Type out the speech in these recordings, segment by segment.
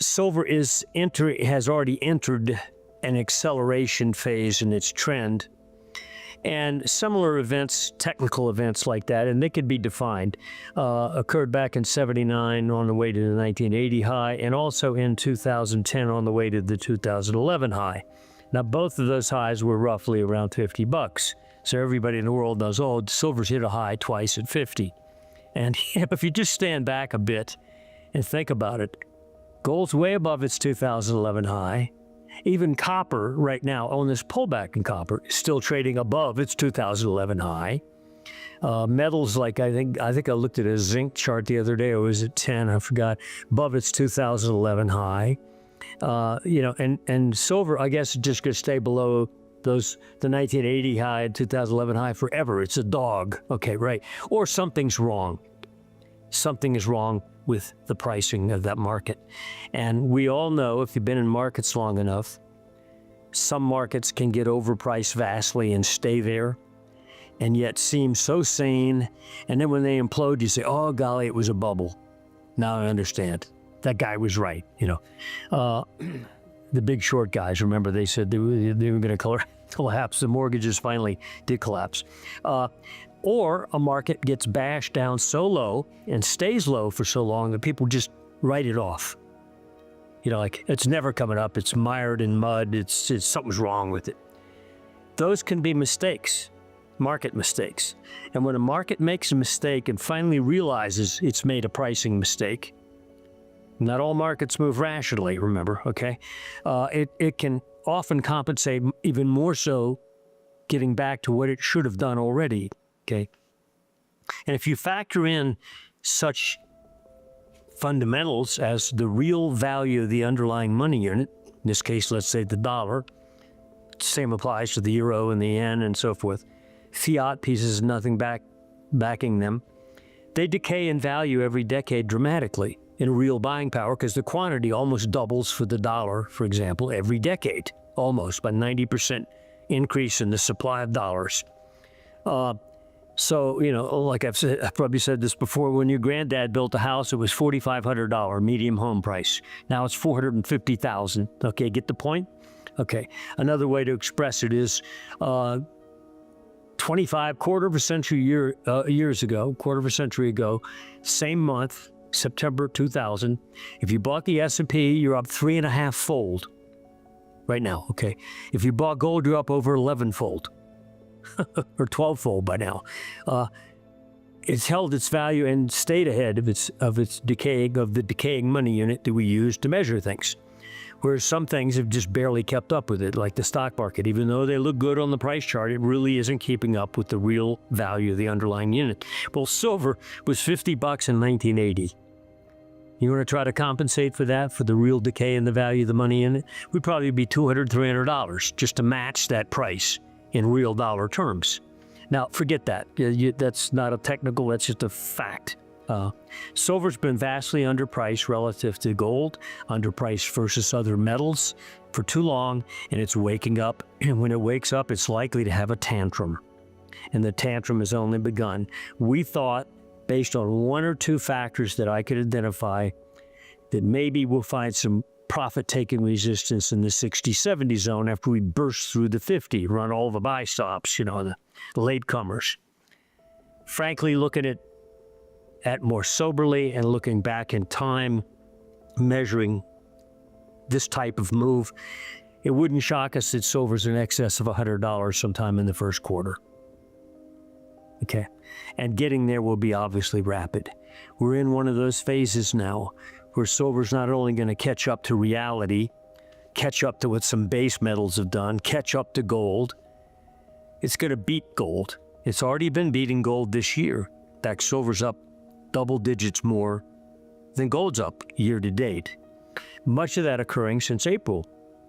silver has already entered an acceleration phase in its trend. And similar events, technical events like that, and they could be defined, occurred back in '79 on the way to the 1980 high, and also in 2010 on the way to the 2011 high. Now, both of those highs were roughly around $50. So everybody in the world knows, oh, silver's hit a high twice at 50. And if you just stand back a bit and think about it, gold's way above its 2011 high. Even copper right now, on this pullback in copper, is still trading above its 2011 high. Metals, like I think I looked at a zinc chart the other day, or was it 10? I forgot. Above its 2011 high. And silver, I guess, is just going to stay below the 1980 high and 2011 high forever. It's a dog. Okay, right. Or something's wrong. Something is wrong with the pricing of that market. And we all know, if you've been in markets long enough, some markets can get overpriced vastly and stay there, and yet seem so sane. And then when they implode, you say, oh, golly, it was a bubble. Now I understand. That guy was right, The big short guys, remember, they said they were going to collapse. The mortgages finally did collapse. Or a market gets bashed down so low and stays low for so long that people just write it off. Like, it's never coming up. It's mired in mud. It's something's wrong with it. Those can be mistakes, market mistakes. And when a market makes a mistake and finally realizes it's made a pricing mistake, not all markets move rationally, remember, okay? It can often compensate even more so, getting back to what it should have done already, okay? And if you factor in such fundamentals as the real value of the underlying money unit, in this case, let's say the dollar, same applies to the euro and the yen and so forth, fiat pieces, nothing backing them, they decay in value every decade dramatically in real buying power, because the quantity almost doubles for the dollar, for example, every decade, almost by 90% increase in the supply of dollars. So, like I've probably said this before, when your granddad built a house, it was $4,500 medium home price. Now it's $450,000. Okay, get the point? Okay. Another way to express it is quarter of a century ago, same month, September 2000, if you bought the S&P, you're up 3.5-fold right now, okay? If you bought gold, you're up over 11-fold or 12-fold by now. It's held its value and stayed ahead of the decaying money unit that we use to measure things. Whereas some things have just barely kept up with it, like the stock market. Even though they look good on the price chart, it really isn't keeping up with the real value of the underlying unit. Well, silver was $50 in 1980. You want to try to compensate for that, for the real decay in the value of the money in it? Would probably be $200, $300 just to match that price in real dollar terms. Now, forget that. That's not a technical, that's just a fact. Silver's been vastly underpriced relative to gold, underpriced versus other metals for too long, and it's waking up. And when it wakes up, it's likely to have a tantrum. And the tantrum has only begun. We thought, based on one or two factors that I could identify, that maybe we'll find some profit-taking resistance in the 60-70 zone after we burst through the 50, run all the buy stops, the latecomers. Frankly, looking at more soberly and looking back in time, measuring this type of move, it wouldn't shock us that silver's in excess of $100 sometime in the first quarter. Okay, and getting there will be obviously rapid. We're in one of those phases now where silver's not only going to catch up to reality, catch up to what some base metals have done, catch up to gold, it's going to beat gold. It's already been beating gold this year. In fact, silver's up double digits more than gold's up year to date. Much of that occurring since April.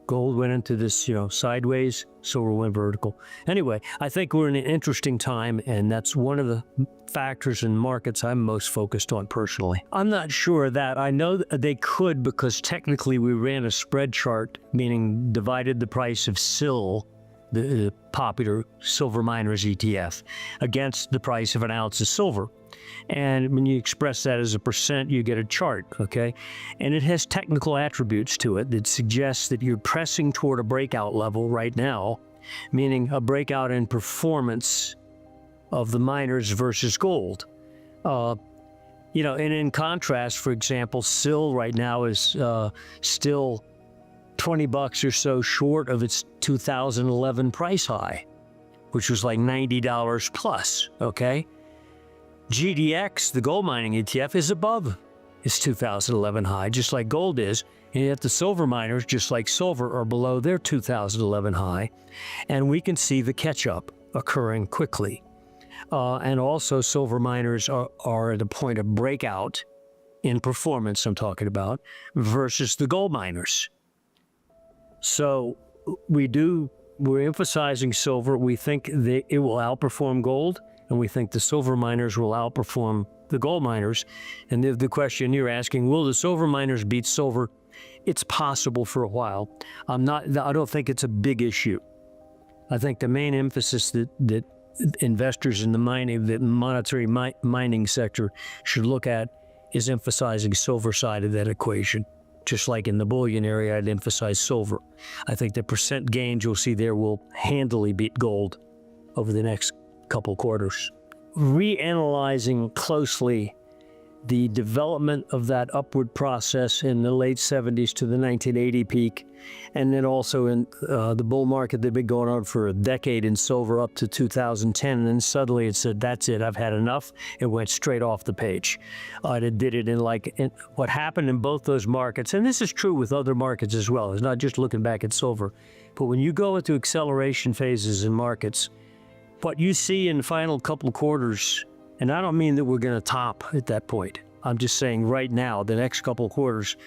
Gold went into this, sideways, silver went vertical. Anyway, I think we're in an interesting time, and that's one of the factors in markets I'm most focused on personally. I'm not sure of that. I know that they could, because technically we ran a spread chart, meaning divided the price of SIL the popular silver miners ETF, against the price of an ounce of silver. And when you express that as a percent, you get a chart, okay? And it has technical attributes to it that suggests that you're pressing toward a breakout level right now, meaning a breakout in performance of the miners versus gold. You know, and in contrast, for example, SIL right now is still $20 or so short of its 2011 price high, which was like $90 plus, okay? GDX, the gold mining ETF, is above its 2011 high, just like gold is, and yet the silver miners, just like silver, are below their 2011 high, and we can see the catch-up occurring quickly. And also silver miners are at a point of breakout in performance, I'm talking about, versus the gold miners. So we're emphasizing silver. We think that it will outperform gold, and we think the silver miners will outperform the gold miners. And the question you're asking, will the silver miners beat silver? It's possible for a while. I don't think it's a big issue. I think the main emphasis that investors in the monetary mining sector should look at is emphasizing silver side of that equation. Just like in the bullion area, I'd emphasize silver. I think the percent gains you'll see there will handily beat gold over the next couple quarters. Reanalyzing closely the development of that upward process in the late 70s to the 1980 peak, and then also in the bull market that had been going on for a decade in silver up to 2010, and then suddenly it said, that's it, I've had enough. It went straight off the page. It did it in what happened in both those markets, and this is true with other markets as well. It's not just looking back at silver, but when you go into acceleration phases in markets, what you see in the final couple of quarters, and I don't mean that we're going to top at that point. I'm just saying right now, the next couple of quarters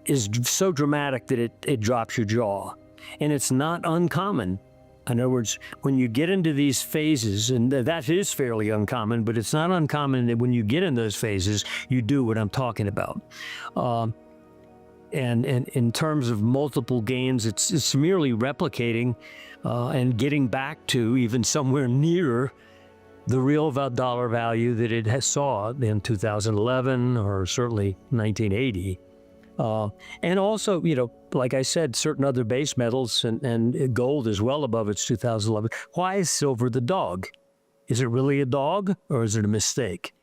is so dramatic that it drops your jaw. And it's not uncommon. In other words, when you get into these phases, and that is fairly uncommon, but it's not uncommon that when you get in those phases, you do what I'm talking about. And in terms of multiple gains, it's merely replicating and getting back to even somewhere near the real dollar value that it has saw in 2011 or certainly 1980. And also, you know, like I said, certain other base metals and gold is well above its 2011. Why is silver the dog? Is it really a dog or is it a mistake?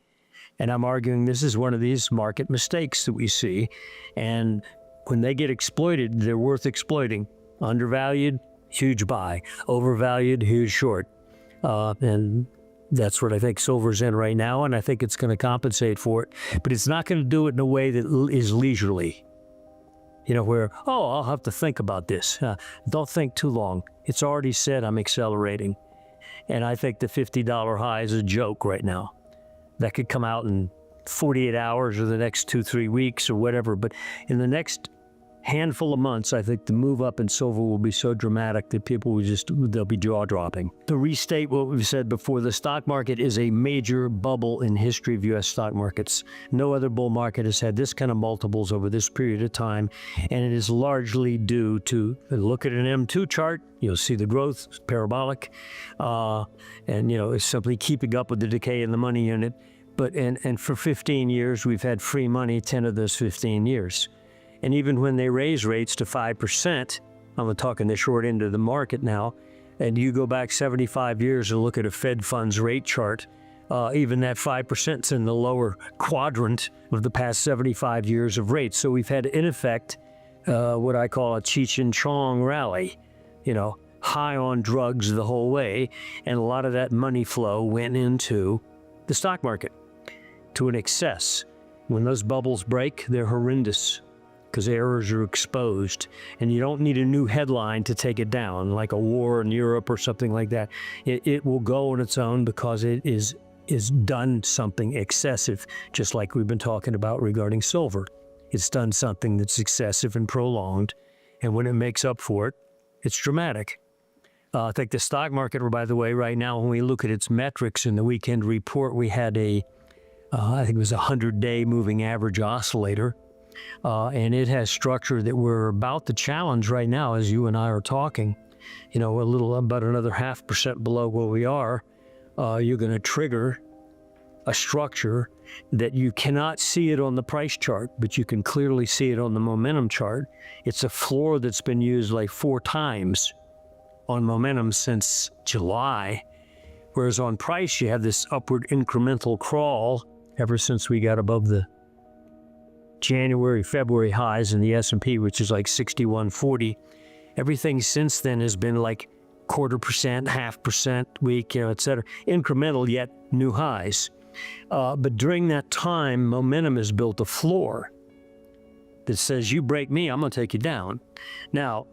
And I'm arguing this is one of these market mistakes that we see. And when they get exploited, they're worth exploiting. Undervalued, huge buy. Overvalued, huge short. And that's what I think silver's in right now, and I think it's going to compensate for it. But it's not going to do it in a way that is leisurely. You know, where, oh, I'll have to think about this. Don't think too long. It's already said I'm accelerating. And I think the $50 high is a joke right now. That could come out in 48 hours or the next 2-3 weeks or whatever. But in the next handful of months, I think the move up in silver will be so dramatic that people they'll be jaw-dropping. To restate what we've said before, the stock market is a major bubble in history of U.S. stock markets. No other bull market has had this kind of multiples over this period of time, and it is largely due to, look at an M2 chart, you'll see the growth, parabolic, and, you know, it's simply keeping up with the decay in the money unit. But, and for 15 years, we've had free money 10 of those 15 years. And even when they raise rates to 5%, I'm talking the short end of the market now, and you go back 75 years and look at a Fed funds rate chart, even that 5% is in the lower quadrant of the past 75 years of rates. So we've had, in effect, what I call a Cheech and Chong rally, you know, high on drugs the whole way, and a lot of that money flow went into the stock market to an excess. When those bubbles break, they're horrendous, because errors are exposed, and you don't need a new headline to take it down, like a war in Europe or something like that. It will go on its own because it is done something excessive, just like we've been talking about regarding silver. It's done something that's excessive and prolonged, and when it makes up for it, it's dramatic. I think the stock market, by the way, right now, when we look at its metrics in the weekend report, we had I think it was a 100-day moving average oscillator. And it has structure that we're about to challenge right now as you and I are talking. a little about another 0.5% below where we are, you're going to trigger a structure that you cannot see it on the price chart, but you can clearly see it on the momentum chart. It's a floor that's been used like 4 times on momentum since July, whereas on price you have this upward incremental crawl ever since we got above the January, February highs in the S&P, which is like 6140. Everything since then has been like 0.25%, 0.5% week, et cetera. Incremental, yet new highs. But during that time, momentum has built a floor that says, you break me, I'm going to take you down. Now,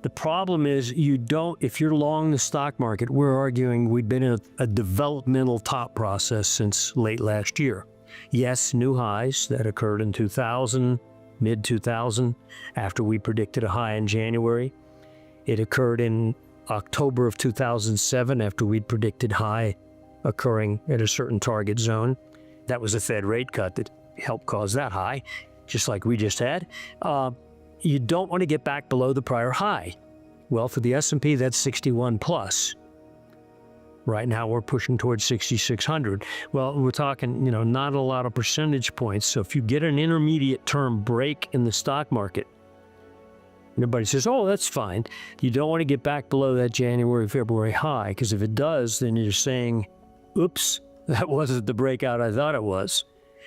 the problem is if you're long the stock market, we're arguing we've been in a developmental top process since late last year. Yes, new highs that occurred in 2000, mid-2000, after we predicted a high in January. It occurred in October of 2007 after we'd predicted high occurring at a certain target zone. That was a Fed rate cut that helped cause that high, just like we just had. You don't want to get back below the prior high. Well, for the S&P, that's 61 plus. Right now, we're pushing towards 6,600. Well, we're talking, not a lot of percentage points. So if you get an intermediate term break in the stock market, everybody says, oh, that's fine. You don't want to get back below that January, February high, because if it does, then you're saying, oops, that wasn't the breakout I thought it was.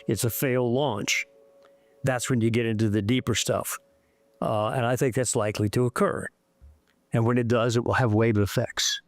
It's a failed launch. That's when you get into the deeper stuff. And I think that's likely to occur. And when it does, it will have wave effects.